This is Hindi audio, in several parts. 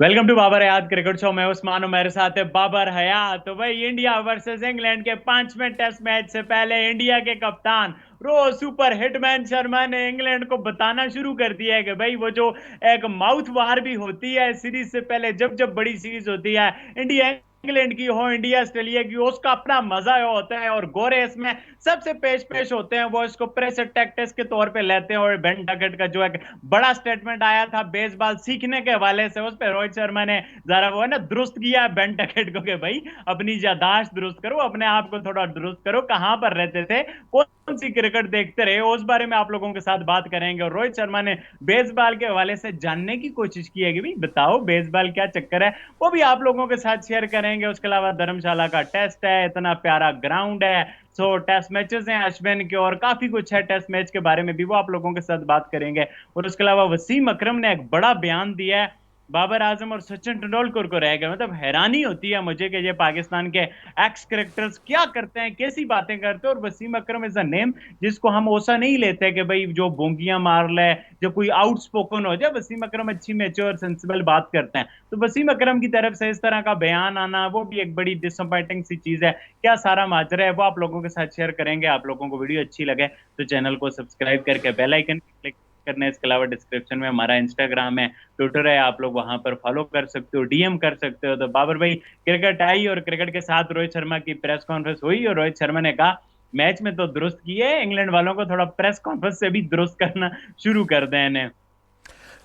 Welcome to Babar Hayat cricket show में उस्मान हूं, मेरे साथ है बाबर हयात। तो भाई इंडिया वर्सेस इंग्लैंड के पांचवें टेस्ट मैच से पहले इंडिया के कप्तान रो सुपर हिटमैन शर्मा ने इंग्लैंड को बताना शुरू कर दिया है कि भाई वो जो एक माउथ वार भी होती है सीरीज से पहले, जब जब बड़ी सीरीज होती है, इंडिया इंग्लैंड की हो, इंडिया ऑस्ट्रेलिया की हो, उसका अपना मजा होता है। और गोरे इसमें सबसे पेश पेश होते हैं, वो इसको प्रेस टैक्टिस के तौर पे लेते हैं। और बेन डकेट का जो एक बड़ा स्टेटमेंट आया था बेसबॉल सीखने के हवाले से, उस पर रोहित शर्मा ने जरा वो है ना दुरुस्त किया बेन डकेट को कि भाई अपनी यादाश्त दुरुस्त करो, अपने आप को थोड़ा दुरुस्त करो, कहां पर रहते थे, कौन सी क्रिकेट देखते रहे, उस बारे में आप लोगों के साथ बात करेंगे। और रोहित शर्मा ने बेसबॉल के हवाले से जानने की कोशिश की है कि भाई बताओ बेसबॉल क्या चक्कर है, वो भी आप लोगों के साथ शेयर करेंगे। उसके अलावा धर्मशाला का टेस्ट है, इतना प्यारा ग्राउंड है, सो टेस्ट मैचेस हैं अश्विन के, और काफी कुछ है टेस्ट मैच के बारे में भी, वो आप लोगों के साथ बात करेंगे। और उसके अलावा वसीम अकरम ने एक बड़ा बयान दिया है बाबर आजम और सचिन तेंदुलकर को रह गया। मतलब हैरानी होती है मुझे कि ये पाकिस्तान के एक्स क्रिकेटर्स क्या करते हैं, कैसी बातें करते हैं। और वसीम अकरम इज अ नेम जिसको हम ओसा नहीं लेते कि भाई जो बोंगियां मार ले, जो कोई आउटस्पोकन हो जाए। वसीम अकरम अच्छी मेच्योर सेंसिबल बात करते हैं, तो वसीम अकरम की तरफ से इस तरह का बयान आना वो भी एक बड़ी डिसअपॉइंटिंग सी चीज है। क्या सारा माजरा है वो आप लोगों के साथ शेयर करेंगे। आप लोगों को वीडियो अच्छी लगे तो चैनल को सब्सक्राइब करके बेल आइकन क्लिक करना है। इसके अलावा डिस्क्रिप्शन में हमारा इंस्टाग्राम है, ट्विटर है, आप लोग वहां पर फॉलो कर सकते हो, डीएम कर सकते हो। तो बाबर भाई, क्रिकेट आई और क्रिकेट के साथ रोहित शर्मा की प्रेस कॉन्फ्रेंस हुई और रोहित शर्मा ने कहा मैच में तो दुरुस्त किए, इंग्लैंड वालों को थोड़ा प्रेस कॉन्फ्रेंस से भी दुरुस्त करना शुरू कर दें इन्हें।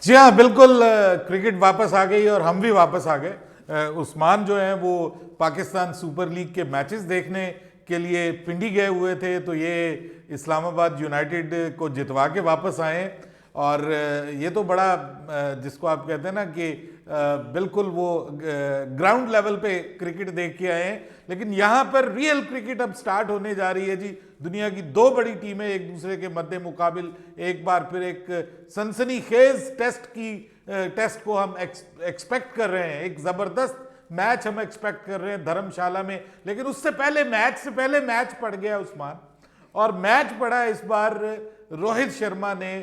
जी हाँ, बिल्कुल। क्रिकेट वापस आ गई और हम भी वापस आ गए। उस्मान जो है वो पाकिस्तान सुपर लीग के मैचेस देखने के लिए पिंडी गए हुए थे, तो ये इस्लामाबाद यूनाइटेड को जितवा के वापस आए। और ये तो बड़ा जिसको आप कहते हैं ना कि बिल्कुल वो ग्राउंड लेवल पे क्रिकेट देख के आए हैं। लेकिन यहाँ पर रियल क्रिकेट अब स्टार्ट होने जा रही है जी। दुनिया की दो बड़ी टीमें एक दूसरे के मध्य मुकाबिल एक बार फिर एक सनसनीखेज टेस्ट को हम एक्सपेक्ट कर रहे हैं। एक जबरदस्त मैच हम एक्सपेक्ट कर रहे हैं धर्मशाला में। लेकिन उससे पहले मैच पड़ गया उस्मान, और मैच पड़ा इस बार रोहित शर्मा ने,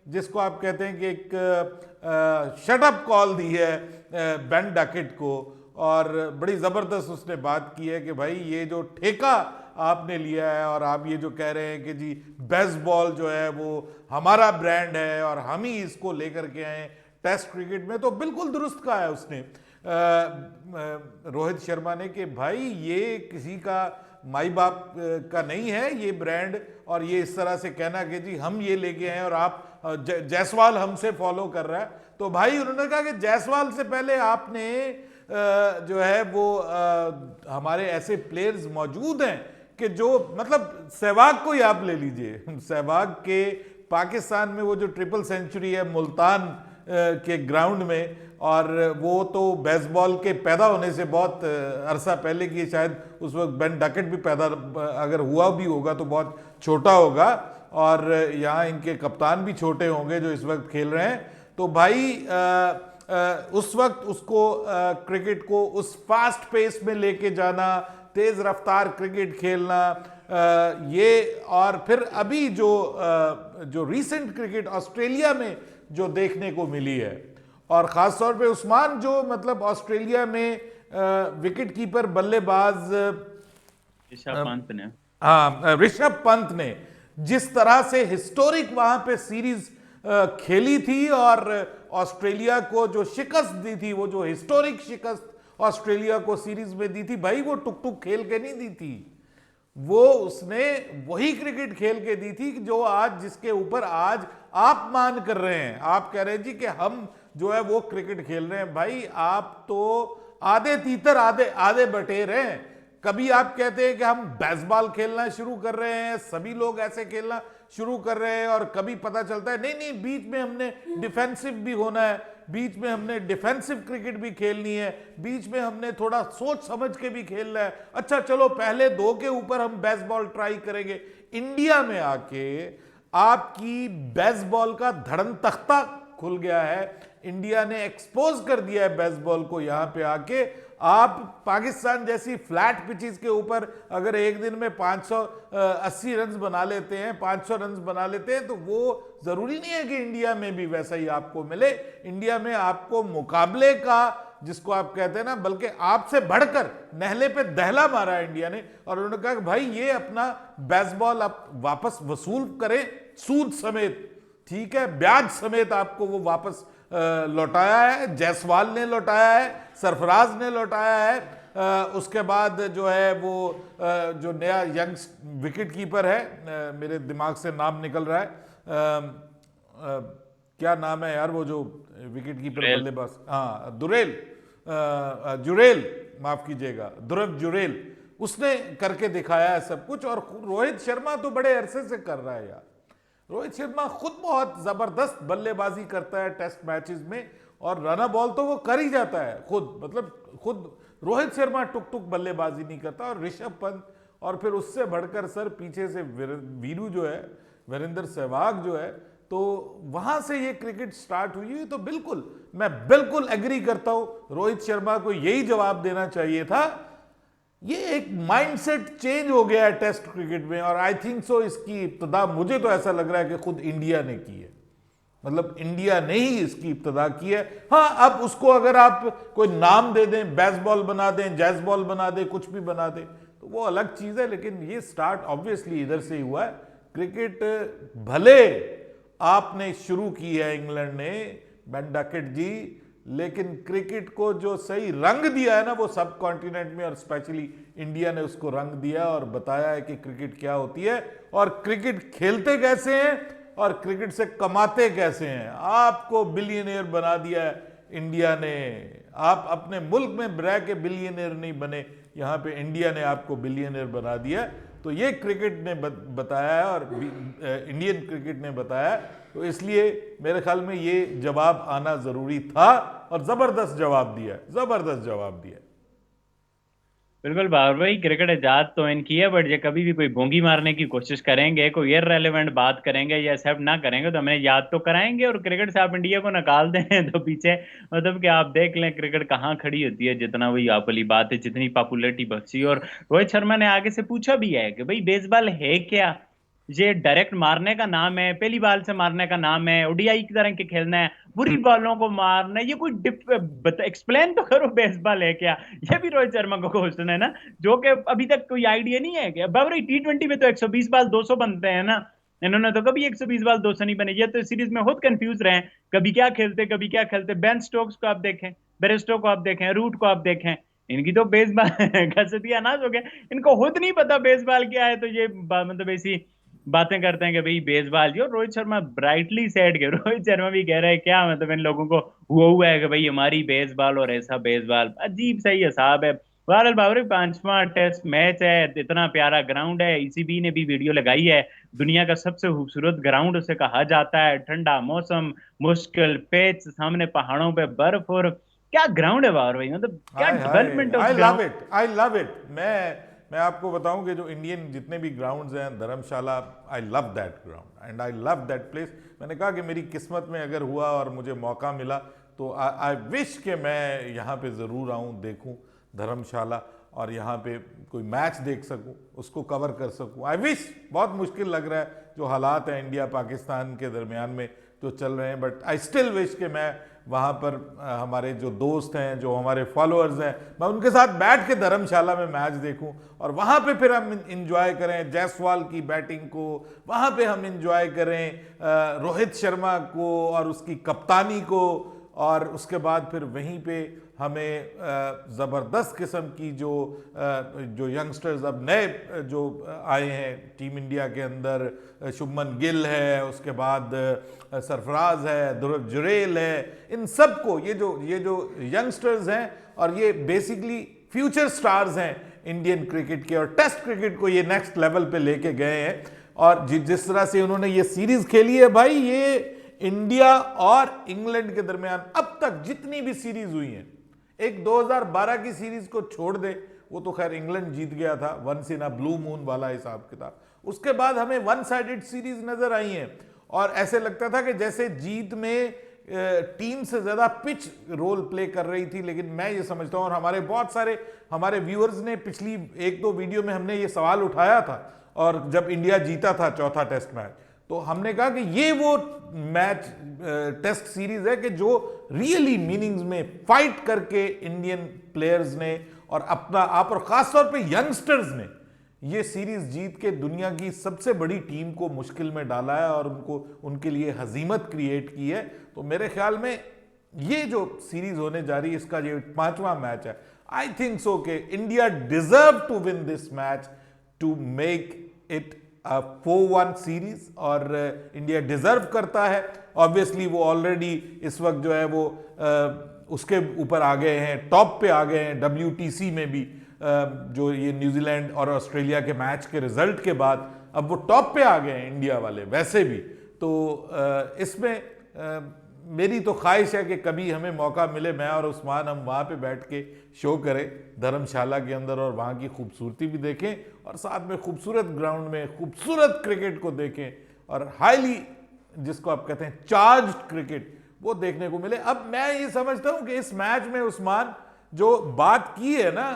जिसको आप कहते हैं कि एक शटअप कॉल दी है बेन डकेट को। और बड़ी ज़बरदस्त उसने बात की है कि भाई ये जो ठेका आपने लिया है और आप ये जो कह रहे हैं कि जी बेसबॉल जो है वो हमारा ब्रांड है और हम ही इसको लेकर के आए टेस्ट क्रिकेट में, तो बिल्कुल दुरुस्त कहा है उसने रोहित शर्मा ने कि भाई ये किसी का माई बाप का नहीं है ये ब्रांड। और ये इस तरह से कहना कि जी हम ये लेके आए और आप जायसवाल हमसे फॉलो कर रहा है, तो भाई उन्होंने कहा कि जायसवाल से पहले आपने जो है वो हमारे ऐसे प्लेयर्स मौजूद हैं कि जो मतलब सहवाग को ही आप ले लीजिए। सहवाग के पाकिस्तान में वो जो ट्रिपल सेंचुरी है मुल्तान के ग्राउंड में, और वो तो बेसबॉल के पैदा होने से बहुत अरसा पहले की, शायद उस वक्त बेन डकेट भी पैदा अगर हुआ भी होगा तो बहुत छोटा होगा, और यहाँ इनके कप्तान भी छोटे होंगे जो इस वक्त खेल रहे हैं। तो भाई उस वक्त उसको क्रिकेट को उस फास्ट पेस में लेके जाना, तेज रफ्तार क्रिकेट खेलना, ये और फिर अभी जो रीसेंट क्रिकेट ऑस्ट्रेलिया में जो देखने को मिली है, और ख़ास तौर पे उस्मान जो मतलब ऑस्ट्रेलिया में विकेट कीपर बल्लेबाज ऋषभ पंत ने, हाँ ऋषभ पंत ने जिस तरह से हिस्टोरिक वहां पे सीरीज खेली थी और ऑस्ट्रेलिया को जो शिकस्त दी थी, वो जो हिस्टोरिक शिकस्त ऑस्ट्रेलिया को सीरीज में दी थी, भाई वो टुक टुक खेल के नहीं दी थी, वो उसने वही क्रिकेट खेल के दी थी जो आज जिसके ऊपर आज आप मान कर रहे हैं। आप कह रहे हैं जी कि हम जो है वो क्रिकेट खेल रहे हैं। भाई आप तो आधे तीतर आधे आधे बटेर हैं। कभी आप कहते हैं कि हम बेसबॉल खेलना शुरू कर रहे हैं, सभी लोग ऐसे खेलना शुरू कर रहे हैं, और कभी पता चलता है नहीं नहीं बीच में हमने डिफेंसिव भी होना है, बीच में हमने डिफेंसिव क्रिकेट भी खेलनी है, बीच में हमने थोड़ा सोच समझ के भी खेलना है। अच्छा चलो पहले दो के ऊपर हम बेसबॉल ट्राई करेंगे। इंडिया में आके आपकी बेसबॉल का धड़न तख्ता खुल गया है। इंडिया ने एक्सपोज कर दिया है बेसबॉल को। यहां पे आके आप पाकिस्तान जैसी फ्लैट पिचेस के ऊपर अगर एक दिन में 580 रन बना लेते हैं, 500 रन बना लेते हैं, तो वो जरूरी नहीं है कि इंडिया में भी वैसा ही आपको मिले। इंडिया में आपको मुकाबले का जिसको आप कहते हैं ना, बल्कि आपसे बढ़कर नहले पे दहला मारा है इंडिया ने। और उन्होंने कहा कि भाई ये अपना बेसबॉल आप वापस वसूल करें, सूद समेत, ठीक है, ब्याज समेत आपको वो वापस लौटाया है। जायसवाल ने लौटाया है, सरफराज ने लौटाया है। उसके बाद जो है वो जो नया यंग विकेट कीपर है, मेरे दिमाग से नाम निकल रहा है, क्या नाम है यार वो जो विकेट कीपर बल्लेबाज, हाँ दुरेल, जुरेल, माफ कीजिएगा, ध्रुव जुरेल, उसने करके दिखाया है सब कुछ। और रोहित शर्मा तो बड़े अरसे से कर रहा है यार। रोहित शर्मा खुद बहुत जबरदस्त बल्लेबाजी करता है टेस्ट मैचेस में, और रन बॉल तो वो कर ही जाता है खुद, मतलब खुद रोहित शर्मा टुक टुक बल्लेबाजी नहीं करता। और ऋषभ पंत, और फिर उससे बढ़कर सर पीछे से वीरू जो है, वीरेंद्र सहवाग जो है, तो वहां से ये क्रिकेट स्टार्ट हुई है। तो बिल्कुल मैं बिल्कुल एग्री करता हूं, रोहित शर्मा को यही जवाब देना चाहिए था। ये एक माइंडसेट चेंज हो गया है टेस्ट क्रिकेट में, और आई थिंक सो इसकी इब्तिदा मुझे तो ऐसा लग रहा है कि खुद इंडिया ने की है, मतलब इंडिया ने ही इसकी इब्तिदा की है। हाँ, अब उसको अगर आप कोई नाम दे दें, बेसबॉल बना दें, जैज़बॉल बना दें, कुछ भी बना दें, तो वो अलग चीज है, लेकिन ये स्टार्ट ऑब्वियसली इधर से ही हुआ है। क्रिकेट भले आपने शुरू की है इंग्लैंड ने, बेन डकेट जी, लेकिन क्रिकेट को जो सही रंग दिया है ना, वो सब कॉन्टिनेंट में और स्पेशली इंडिया ने उसको रंग दिया और बताया है कि क्रिकेट क्या होती है और क्रिकेट खेलते कैसे हैं और क्रिकेट से कमाते कैसे हैं। आपको बिलियनियर बना दिया है इंडिया ने। आप अपने मुल्क में रह के बिलियनियर नहीं बने, यहाँ पे इंडिया ने आपको बिलियनियर बना दिया। तो ये क्रिकेट ने बताया है और इंडियन क्रिकेट ने बताया है, तो इसलिए मेरे ख्याल में ये जवाब आना जरूरी था और जबरदस्त जवाब दिया, जबरदस्त जवाब दिया। बिल्कुल बाबर भाई, क्रिकेट इजाद तो इनकी है, बट ये कभी भी कोई भोंगी मारने की कोशिश करेंगे, कोई इररिलेवेंट बात करेंगे या एक्सेप्ट ना करेंगे, तो हमें याद तो कराएंगे। और क्रिकेट से आप इंडिया को निकाल दें तो पीछे मतलब कि आप देख लें क्रिकेट कहाँ खड़ी होती है। जितना वही आप वाली बात है, जितनी पॉपुलैरिटी बख्शी। और रोहित शर्मा ने आगे से पूछा भी है कि भाई बेसबॉल है क्या, ये डायरेक्ट मारने का नाम है, पहली बाल से मारने का नाम है, ओडीआई की तरह के खेलना है, बुरी बॉलों को मारना है, ये कोई एक्सप्लेन तो करो बेसबॉल है क्या। ये भी रोहित शर्मा को क्वेश्चन है ना, जो कि अभी तक कोई आइडिया नहीं है। क्या बाबर, T20 में तो 120 बाल 200 बनते हैं ना, इन्होंने तो कभी 120 बाल 200 नहीं बने। ये तो सीरीज में खुद कंफ्यूज रहे, कभी क्या खेलते कभी क्या खेलते। बेन स्टोक्स को आप देखें, बेरेस्टो को आप देखें, रूट को आप देखें, इनकी तो बेसबॉल घसतिया अनाज हो गया, इनको खुद नहीं पता बेसबॉल क्या है। तो ये मतलब ऐसी बातें करते हैं कि भाई बेसबॉल जी। और रोहित शर्मा ब्राइटली सेड के, रोहित शर्मा भी कह रहे हैं क्या मतलब इन लोगों को हुआ है कि भाई हमारी बेसबॉल और ऐसा बेसबॉल, अजीब सा ही हिसाब है। बहरहाल बाबर, 5वां टेस्ट मैच है, इतना प्यारा ग्राउंड है, ईसीबी ने भी वीडियो लगाई है, दुनिया का सबसे खूबसूरत ग्राउंड उसे कहा जाता है। ठंडा मौसम, मुश्किल पिच, सामने पहाड़ों पे बर्फ, और क्या ग्राउंड है बाबर भाई, मतलब क्या डेवलपमेंट है आई उस love ground. It, I love it. मैं आपको बताऊं कि जो इंडियन जितने भी ग्राउंड्स हैं, Dharamshala, I love that ground and I love that place. मैंने कहा कि मेरी किस्मत में अगर हुआ और मुझे मौका मिला तो आई विश कि मैं यहाँ पे ज़रूर आऊँ, देखूँ धर्मशाला, और यहाँ पे कोई मैच देख सकूँ, उसको कवर कर सकूँ। I wish. बहुत मुश्किल लग रहा है जो हालात हैं इंडिया पाकिस्तान के दरमियान में जो चल रहे हैं, बट आई स्टिल विश कि मैं वहाँ पर हमारे जो दोस्त हैं, जो हमारे फॉलोअर्स हैं, मैं उनके साथ बैठ के धर्मशाला में मैच देखूं और वहाँ पे फिर हम इंजॉय करें जायसवाल की बैटिंग को, वहाँ पे हम इंजॉय करें रोहित शर्मा को और उसकी कप्तानी को, और उसके बाद फिर वहीं पे हमें ज़बरदस्त किस्म की जो यंगस्टर्स अब नए जो आए हैं टीम इंडिया के अंदर, शुभमन गिल है, उसके बाद सरफराज है, ध्रुव जुरेल है, इन सब को ये जो यंगस्टर्स हैं और ये बेसिकली फ्यूचर स्टार्स हैं इंडियन क्रिकेट के, और टेस्ट क्रिकेट को ये नेक्स्ट लेवल पे लेके गए हैं। और जिस तरह से उन्होंने ये सीरीज खेली है भाई, ये इंडिया और इंग्लैंड के दरमियान अब तक जितनी भी सीरीज हुई हैं, एक 2012 की सीरीज को छोड़ दे, वो तो खैर इंग्लैंड जीत गया था, once in a blue moon वाला हिसाब किताब, उसके बाद हमें वन साइडेड सीरीज नजर आई हैं और ऐसे लगता था कि जैसे जीत में टीम से ज्यादा पिच रोल प्ले कर रही थी। लेकिन मैं ये समझता हूं, और हमारे बहुत सारे हमारे व्यूअर्स ने पिछली 1-2 वीडियो में हमने ये सवाल उठाया था, और जब इंडिया जीता था चौथा टेस्ट मैच, तो हमने कहा कि ये वो मैच टेस्ट सीरीज है कि जो रियली मीनिंग्स में फाइट करके इंडियन प्लेयर्स ने और अपना आप और खासतौर पे यंगस्टर्स ने ये सीरीज जीत के दुनिया की सबसे बड़ी टीम को मुश्किल में डाला है और उनको उनके लिए हजीमत क्रिएट की है। तो मेरे ख्याल में ये जो सीरीज होने जा रही है, इसका ये 5वां मैच है, आई थिंक सो कि India deserve to win this match to make it 4-1 series, और इंडिया डिजर्व करता है। ऑब्वियसली वो ऑलरेडी इस वक्त जो है वो उसके ऊपर आ गए हैं, टॉप पे आ गए हैं WTC में भी, जो ये न्यूजीलैंड और ऑस्ट्रेलिया के मैच के रिजल्ट के बाद अब वो टॉप पे आ गए हैं इंडिया वाले वैसे भी। तो इसमें मेरी तो ख्वाहिश है कि कभी हमें मौका मिले, मैं और उस्मान हम वहाँ पे बैठ के शो करें धर्मशाला के अंदर और वहाँ की खूबसूरती भी देखें और साथ में खूबसूरत ग्राउंड में खूबसूरत क्रिकेट को देखें और हाईली जिसको आप कहते हैं चार्ज क्रिकेट वो देखने को मिले। अब मैं ये समझता हूँ कि इस मैच में उस्मान जो बात की है ना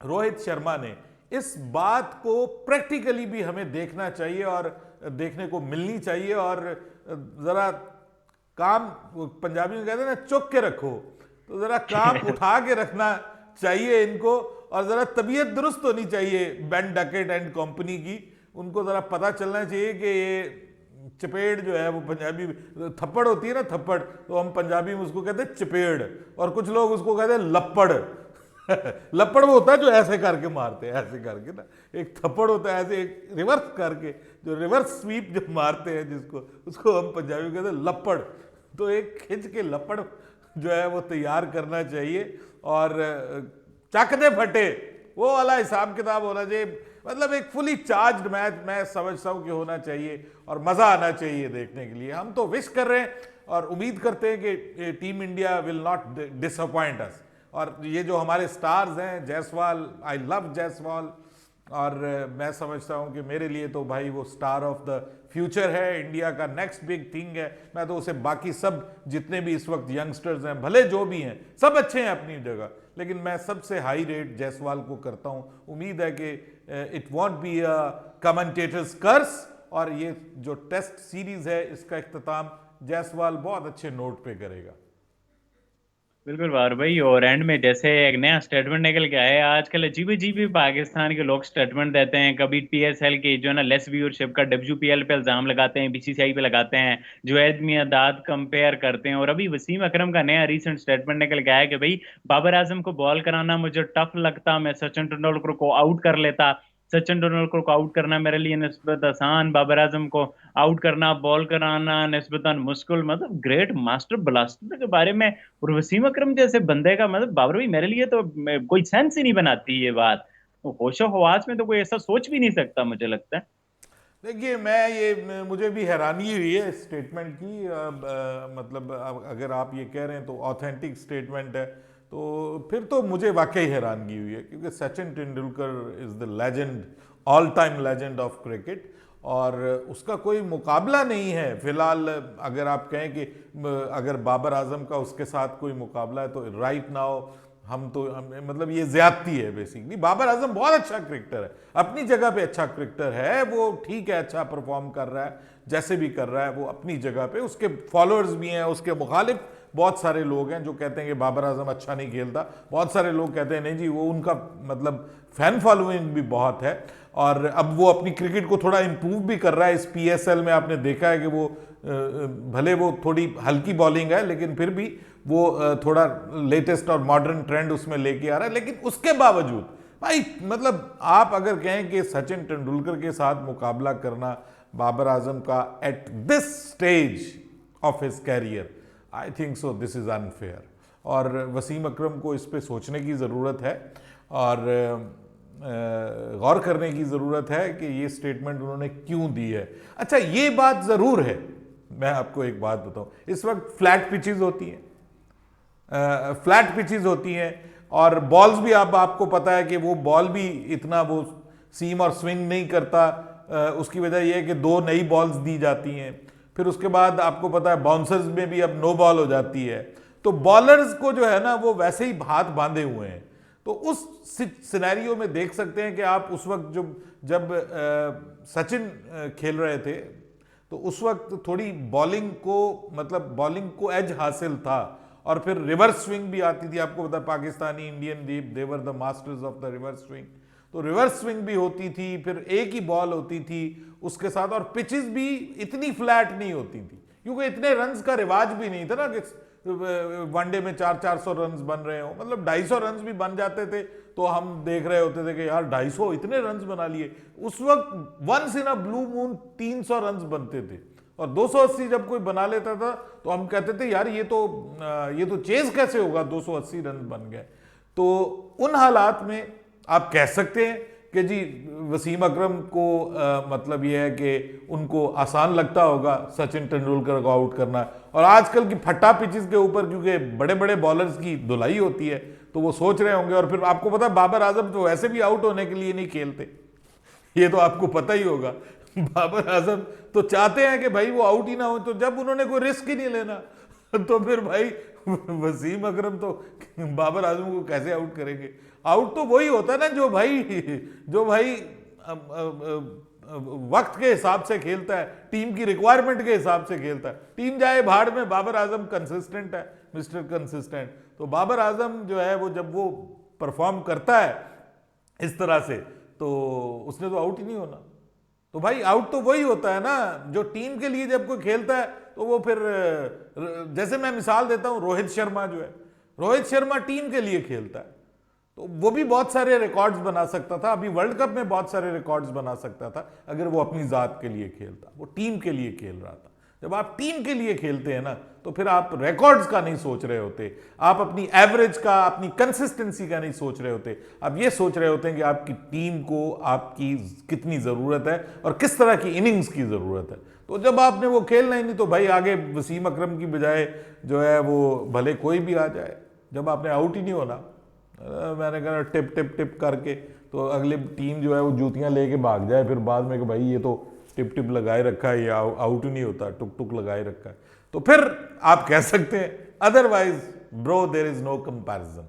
रोहित शर्मा ने, इस बात को प्रैक्टिकली भी हमें देखना चाहिए और देखने को मिलनी चाहिए। और जरा काम, पंजाबी में कहते हैं ना, चुक के रखो, तो जरा काम उठा के रखना चाहिए इनको और जरा तबीयत दुरुस्त होनी चाहिए बेन डकेट एंड कंपनी की। उनको जरा पता चलना चाहिए कि ये चपेड़ जो है वो पंजाबी थप्पड़ होती है ना, थप्पड़, तो हम पंजाबी में उसको कहते हैं चपेड़ और कुछ लोग उसको कहते हैं लप्पड़। लप्पड़ वो होता है जो ऐसे करके मारते हैं, ऐसे करके ना, एक थप्पड़ होता है ऐसे एक रिवर्स करके, जो रिवर्स स्वीप जो मारते हैं जिसको, उसको हम पंजाबी में कहते हैं लप्पड़। तो एक खिंच के लप्पड़ जो है वो तैयार करना चाहिए और चक दे फटे वो वाला हिसाब किताब होना चाहिए। मतलब एक फुली चार्ज्ड मैच मैं समझता हूँ कि होना चाहिए और मज़ा आना चाहिए देखने के लिए। हम तो विश कर रहे हैं और उम्मीद करते हैं कि team India will not disappoint us. और ये जो हमारे स्टार्स हैं, जायसवाल, आई लव जायसवाल, और मैं समझता हूँ कि मेरे लिए तो भाई वो स्टार ऑफ द फ्यूचर है, इंडिया का नेक्स्ट बिग थिंग है। मैं तो उसे बाकी सब जितने भी इस वक्त यंगस्टर्स हैं, भले जो भी हैं, सब अच्छे हैं अपनी जगह, लेकिन मैं सबसे हाई रेट जायसवाल को करता हूँ। उम्मीद है कि it won't be a commentators curse, और ये जो टेस्ट सीरीज है इसका इख्तिताम जायसवाल बहुत अच्छे नोट पे करेगा। बिल्कुल बार भाई, और एंड में जैसे एक नया स्टेटमेंट निकल के आया है आजकल, अजीब अजीब पाकिस्तान के लोग स्टेटमेंट देते हैं। कभी PSL की जो है ना लेस व्यूअरशिप का WPL पे इल्जाम लगाते हैं, BCCI पे लगाते हैं, जुवैद मियांदाद कंपेयर करते हैं। और अभी वसीम अकरम का नया रीसेंट स्टेटमेंट निकल के आया कि भाई बाबर आजम को बॉल कराना मुझे टफ लगता, मैं सचिन तेंदुलकर को आउट कर लेता, सचिन तेंदुलकर को आउट करना मेरे लिए निस्बत आसान, बाबर आजम को आउट करना, बॉल कराना निस्बतन मुश्किल। मतलब ग्रेट मास्टर ब्लास्टर के बारे में और वसीम अकरम जैसे बंदे का, मतलब बाबर भाई मेरे लिए तो कोई सेंस ही नहीं बनाती ये बात। तो होशो हवास में तो कोई ऐसा सोच भी नहीं सकता, मुझे लगता है। देखिए मुझे भी हैरानी हुई है स्टेटमेंट की। मतलब अगर आप ये कह रहे हैं तो ऑथेंटिक स्टेटमेंट है, तो फिर तो मुझे वाकई हैरानगी हुई है, क्योंकि Sachin Tendulkar is the legend, all time legend of cricket, और उसका कोई मुकाबला नहीं है फिलहाल। अगर आप कहें कि अगर बाबर आजम का उसके साथ कोई मुकाबला है तो राइट नाउ मतलब ये ज्यादती है बेसिकली। बाबर आजम बहुत अच्छा क्रिकेटर है, अपनी जगह पे अच्छा क्रिकेटर है, वो ठीक है, अच्छा परफॉर्म कर रहा है, जैसे भी कर रहा है वो अपनी जगह पे। उसके फॉलोअर्स भी हैं, उसके मुखालिफ बहुत सारे लोग हैं जो कहते हैं कि बाबर आजम अच्छा नहीं खेलता। बहुत सारे लोग कहते हैं नहीं जी, वो उनका मतलब फैन फॉलोइंग भी बहुत है, और अब वो अपनी क्रिकेट को थोड़ा इंप्रूव भी कर रहा है। इस PSL में आपने देखा है कि वो भले वो थोड़ी हल्की बॉलिंग है, लेकिन फिर भी वो थोड़ा लेटेस्ट और मॉडर्न ट्रेंड उसमें लेके आ रहा है। लेकिन उसके बावजूद भाई, मतलब आप अगर कहें कि सचिन तेंदुलकर के साथ मुकाबला करना बाबर आजम का at this stage of his career, I think so this is unfair. और वसीम अकरम को इस पे सोचने की ज़रूरत है और गौर करने की ज़रूरत है कि ये स्टेटमेंट उन्होंने क्यों दी है। अच्छा, ये बात ज़रूर है, मैं आपको एक बात बताऊं, इस वक्त फ्लैट पिचेस होती हैं, फ्लैट पिचेस होती हैं, और बॉल्स भी आपको पता है कि वो बॉल भी इतना वो सीम और स्विंग नहीं करता। उसकी वजह यह है कि 2 नई बॉल्स दी जाती हैं, फिर उसके बाद आपको पता है बाउंसर्स में भी अब नो बॉल हो जाती है, तो बॉलर्स को जो है ना वो वैसे ही हाथ बांधे हुए हैं। तो उस सिनेरियो में देख सकते हैं कि आप उस वक्त जब सचिन खेल रहे थे तो उस वक्त थोड़ी बॉलिंग को, मतलब बॉलिंग को एज हासिल था। और फिर रिवर्स स्विंग भी आती थी, आपको पता Pakistani Indian they were the masters of the reverse swing. तो रिवर्स स्विंग भी होती थी, फिर एक ही बॉल होती थी उसके साथ, और पिचेस भी इतनी फ्लैट नहीं होती थी क्योंकि इतने रन्स का रिवाज भी नहीं था ना कि वनडे में 400 रन्स बन रहे हो, मतलब 250 रन्स भी बन जाते थे तो हम देख रहे होते थे कि यार 250 इतने रन्स बना लिए। उस वक्त once in a blue moon 300 runs बनते थे, और 280 जब कोई बना लेता था तो हम कहते थे यार ये तो चेज कैसे होगा, 280 रन बन गए। तो उन हालात में आप कह सकते हैं कि जी वसीम अकरम को मतलब ये है कि उनको आसान लगता होगा सचिन तेंदुलकर को आउट करना, और आजकल की फट्टा पिचेस के ऊपर क्योंकि बड़े बड़े बॉलर्स की धुलाई होती है तो वो सोच रहे होंगे। और फिर आपको पता बाबर आजम तो वैसे भी आउट होने के लिए नहीं खेलते, ये तो आपको पता ही होगा। बाबर आजम तो चाहते हैं कि भाई वो आउट ही ना हो, तो जब उन्होंने कोई रिस्क ही नहीं लेना तो फिर भाई वसीम अकरम तो बाबर आजम को कैसे आउट करेंगे। आउट तो वही होता है ना जो भाई वक्त के हिसाब से खेलता है, टीम की रिक्वायरमेंट के हिसाब से खेलता है। टीम जाए भाड़ में, बाबर आजम कंसिस्टेंट है, मिस्टर कंसिस्टेंट। तो बाबर आजम जो है वो जब वो परफॉर्म करता है इस तरह से तो उसने तो आउट ही नहीं होना। तो भाई आउट तो वही होता है ना जो टीम के लिए जब कोई खेलता है तो वो फिर, जैसे मैं मिसाल देता हूं रोहित शर्मा जो है, रोहित शर्मा टीम के लिए खेलता है तो वो भी बहुत सारे रिकॉर्ड्स बना सकता था, अभी वर्ल्ड कप में बहुत सारे रिकॉर्ड्स बना सकता था अगर वो अपनी जात के लिए खेलता। वो टीम के लिए खेल रहा था। जब आप टीम के लिए खेलते हैं ना तो फिर आप रिकॉर्ड्स का नहीं सोच रहे होते, आप अपनी एवरेज का, अपनी कंसिस्टेंसी का नहीं सोच रहे होते, आप ये सोच रहे होते हैं कि आपकी टीम को आपकी कितनी ज़रूरत है और किस तरह की इनिंग्स की ज़रूरत है। तो जब आपने वो खेलना ही नहीं तो भाई आगे वसीम अकरम की बजाय जो है वो भले कोई भी आ जाए, जब आपने आउट ही नहीं होना, मैंने कहा टिप टिप टिप करके तो अगली टीम जो है वो जूतियां लेके भाग जाए फिर बाद में कि भाई ये तो टिप टिप लगाए रखा है, ये आउट ही नहीं होता, टुक टुक लगाए रखा है, तो फिर आप कह सकते हैं। Otherwise bro there is no comparison.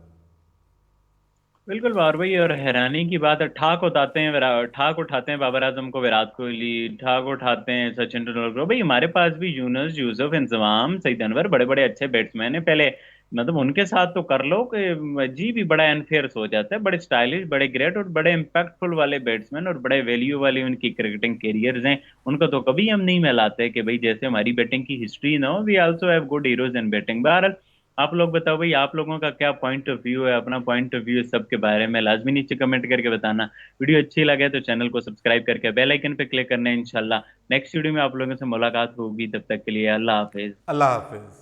बिल्कुल बाबर भाई, और हैरानी की बात है, ठाक उठाते हैं बाबर आजम को विराट कोहली, ठाक उठाते हैं सचिन तेंदुलकर को। भाई हमारे पास भी यूनुस, यूसुफ, इंजमाम, सईद अनवर बड़े बड़े अच्छे बैट्समैन हैं पहले, मतलब उनके साथ तो कर लो कि जी भी बड़ा अनफेयर हो जाता है। बड़े स्टाइलिश, बड़े ग्रेट और बड़े इम्पैक्टफुल वाले बैट्समैन और बड़े वैल्यू वाली उनकी क्रिकेटिंग कैरियर्स हैं। उनका तो कभी हम नहीं मिलाते कि भाई जैसे हमारी बैटिंग की हिस्ट्री ना हो, we also have good heroes in batting. बहरहाल आप लोग बताओ भाई, आप लोगों का क्या पॉइंट ऑफ व्यू है, अपना पॉइंट ऑफ व्यू सब के बारे में लाजमी नीचे कमेंट करके बताना। वीडियो अच्छी लगे तो चैनल को सब्सक्राइब करके बेल आइकन पे क्लिक करना है। इंशाल्लाह नेक्स्ट वीडियो में आप लोगों से मुलाकात होगी, तब तक के लिए अल्लाह हाफिज। अल्लाह हाफिज।